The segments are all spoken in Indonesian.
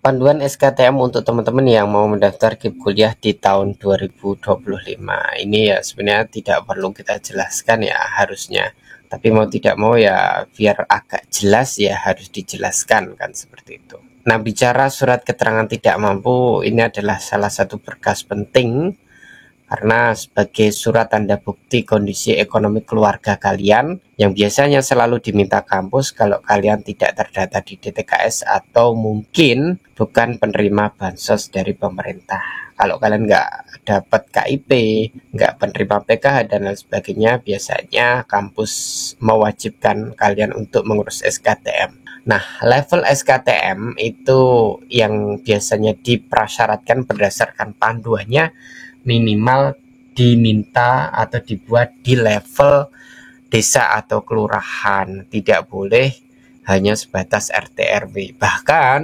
Panduan SKTM untuk teman-teman yang mau mendaftar KIP kuliah di tahun 2025 ini ya sebenarnya tidak perlu kita jelaskan ya harusnya, tapi mau tidak mau ya biar agak jelas ya harus dijelaskan kan seperti itu. Nah, bicara surat keterangan tidak mampu, ini adalah salah satu berkas penting karena sebagai surat tanda bukti kondisi ekonomi keluarga kalian yang biasanya selalu diminta kampus kalau kalian tidak terdata di DTKS atau mungkin bukan penerima bansos dari pemerintah. Kalau kalian nggak dapat KIP, nggak penerima PKH dan lain sebagainya, biasanya kampus mewajibkan kalian untuk mengurus SKTM. Nah, level SKTM itu yang biasanya diprasyaratkan berdasarkan panduannya minimal diminta atau dibuat di level desa atau kelurahan, tidak boleh hanya sebatas RT RW. Bahkan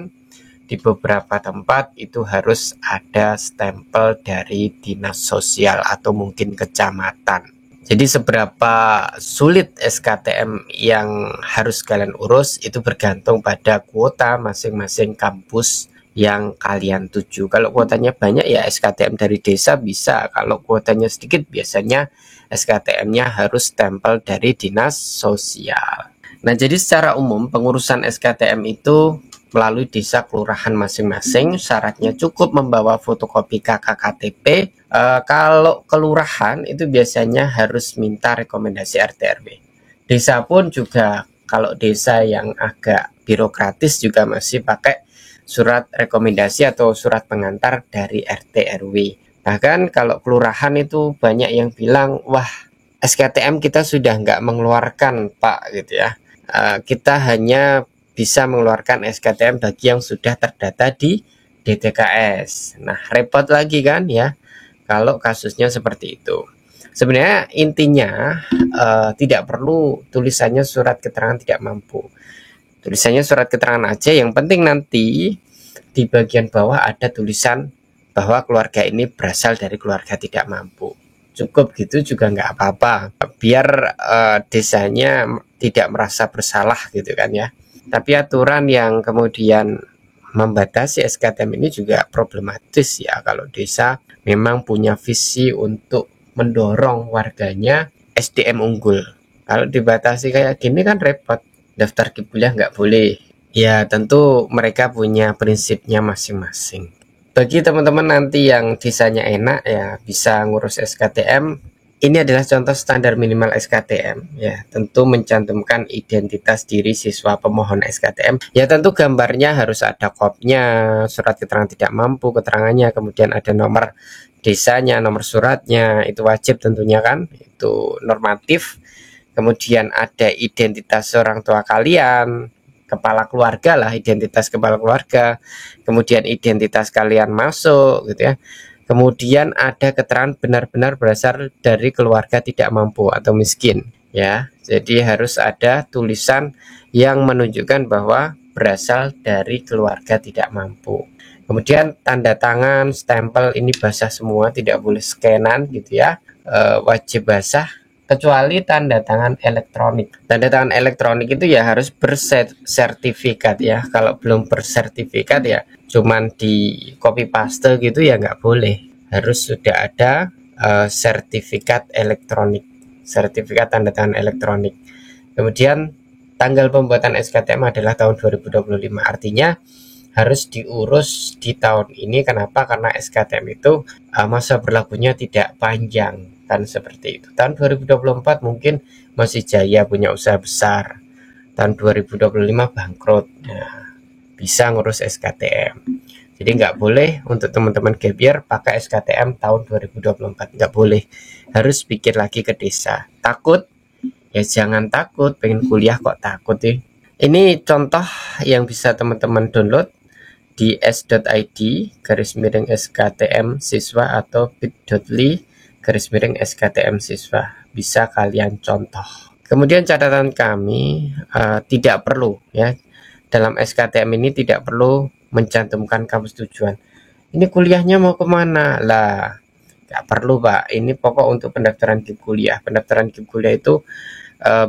di beberapa tempat itu harus ada stempel dari dinas sosial atau mungkin kecamatan. Jadi seberapa sulit SKTM yang harus kalian urus itu bergantung pada kuota masing-masing kampus yang kalian tuju. Kalau kuotanya banyak ya SKTM dari desa bisa. Kalau kuotanya sedikit biasanya SKTM-nya harus stempel dari dinas sosial. Nah, jadi secara umum pengurusan SKTM itu melalui desa kelurahan masing-masing. Syaratnya cukup membawa fotokopi KK-KTP. Kalau kelurahan itu biasanya harus minta rekomendasi RT RW. Desa pun juga, kalau desa yang agak birokratis juga masih pakai surat rekomendasi atau surat pengantar dari RT RW. Bahkan kalau kelurahan itu banyak yang bilang, wah SKTM kita sudah nggak mengeluarkan Pak gitu ya. Kita hanya bisa mengeluarkan SKTM bagi yang sudah terdata di DTKS. Nah, repot lagi kan ya kalau kasusnya seperti itu. Sebenarnya intinya tidak perlu tulisannya surat keterangan tidak mampu. Tulisannya surat keterangan aja, yang penting nanti di bagian bawah ada tulisan bahwa keluarga ini berasal dari keluarga tidak mampu. Cukup gitu juga nggak apa-apa, biar desanya tidak merasa bersalah gitu kan ya. Tapi aturan yang kemudian membatasi SKTM ini juga problematis ya, kalau desa memang punya visi untuk mendorong warganya SDM unggul. Kalau dibatasi kayak gini kan repot, daftar KIP kuliah nggak boleh. Ya tentu mereka punya prinsipnya masing-masing. Bagi teman-teman nanti yang desanya enak ya bisa ngurus SKTM. Ini adalah contoh standar minimal SKTM ya, tentu mencantumkan identitas diri siswa pemohon SKTM. Ya tentu gambarnya harus ada kopnya, surat keterangan tidak mampu, keterangannya, kemudian ada nomor desanya, nomor suratnya, itu wajib tentunya kan, itu normatif. Kemudian ada identitas orang tua kalian, kepala keluarga lah, identitas kepala keluarga, kemudian identitas kalian masuk gitu ya. Kemudian ada keterangan benar-benar berasal dari keluarga tidak mampu atau miskin ya. Jadi harus ada tulisan yang menunjukkan bahwa berasal dari keluarga tidak mampu. Kemudian tanda tangan, stempel ini basah semua, tidak boleh scanan gitu ya. Wajib basah kecuali tanda tangan elektronik. Tanda tangan elektronik itu ya harus bersertifikat ya. Kalau belum bersertifikat ya cuman di copy paste gitu ya nggak boleh. Harus sudah ada sertifikat elektronik, sertifikat tanda tangan elektronik. Kemudian tanggal pembuatan SKTM adalah tahun 2025, artinya harus diurus di tahun ini. Kenapa? Karena SKTM itu masa berlakunya tidak panjang kan seperti itu. Tahun 2024 mungkin masih jaya punya usaha besar, tahun 2025 bangkrut, nah, bisa ngurus SKTM. Jadi nggak boleh untuk teman-teman gap year pakai SKTM tahun 2024, nggak boleh, harus pikir lagi ke desa. Takut? Ya jangan takut, pengen kuliah kok takut sih. Ini contoh yang bisa teman-teman download di s.id/SKTM siswa atau bit.ly/SKTM siswa, bisa kalian contoh. Kemudian catatan kami, tidak perlu ya, dalam SKTM ini tidak perlu mencantumkan kampus tujuan. Ini kuliahnya mau kemana lah, nggak perlu Pak. Ini pokok untuk pendaftaran KIP kuliah. Pendaftaran KIP kuliah itu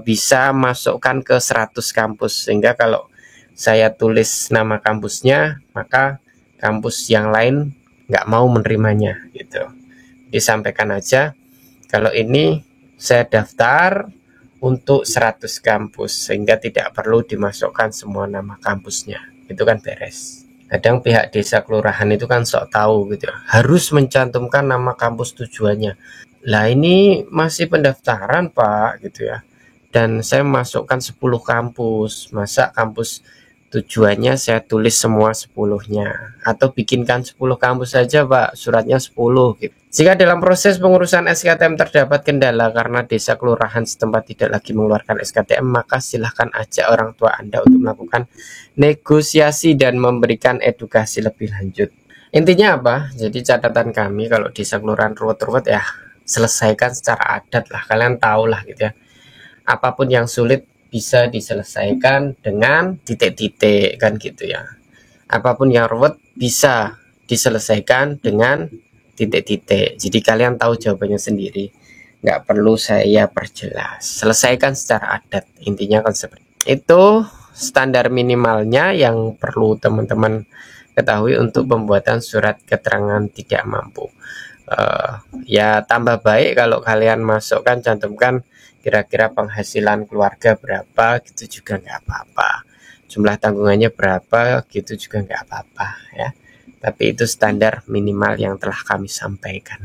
bisa masukkan ke 100 kampus, sehingga kalau saya tulis nama kampusnya, maka kampus yang lain nggak mau menerimanya gitu. Disampaikan aja kalau ini saya daftar untuk 100 kampus, sehingga tidak perlu dimasukkan semua nama kampusnya. Itu kan beres. Kadang pihak desa kelurahan itu kan sok tahu gitu, harus mencantumkan nama kampus tujuannya. Lah ini masih pendaftaran Pak gitu ya. Dan saya masukkan 10 kampus. Masa kampus tujuannya saya tulis semua 10-nya, atau bikinkan 10 kampus saja Pak, suratnya 10 gitu. Jika dalam proses pengurusan SKTM terdapat kendala karena desa kelurahan setempat tidak lagi mengeluarkan SKTM, maka silahkan ajak orang tua Anda untuk melakukan negosiasi dan memberikan edukasi lebih lanjut. Intinya apa? Jadi catatan kami kalau desa kelurahan ruwet-ruwet ya selesaikan secara adat lah, kalian tahu lah gitu ya. Apapun yang sulit bisa diselesaikan dengan titik-titik kan gitu ya. Apapun yang ruwet bisa diselesaikan dengan titik-titik. Jadi kalian tahu jawabannya sendiri, nggak perlu saya perjelas. Selesaikan secara adat, intinya kan seperti itu. Standar minimalnya yang perlu teman-teman ketahui untuk pembuatan surat keterangan tidak mampu. Ya tambah baik kalau kalian masukkan, cantumkan kira-kira penghasilan keluarga berapa gitu juga nggak apa-apa, jumlah tanggungannya berapa gitu juga nggak apa-apa ya, tapi itu standar minimal yang telah kami sampaikan.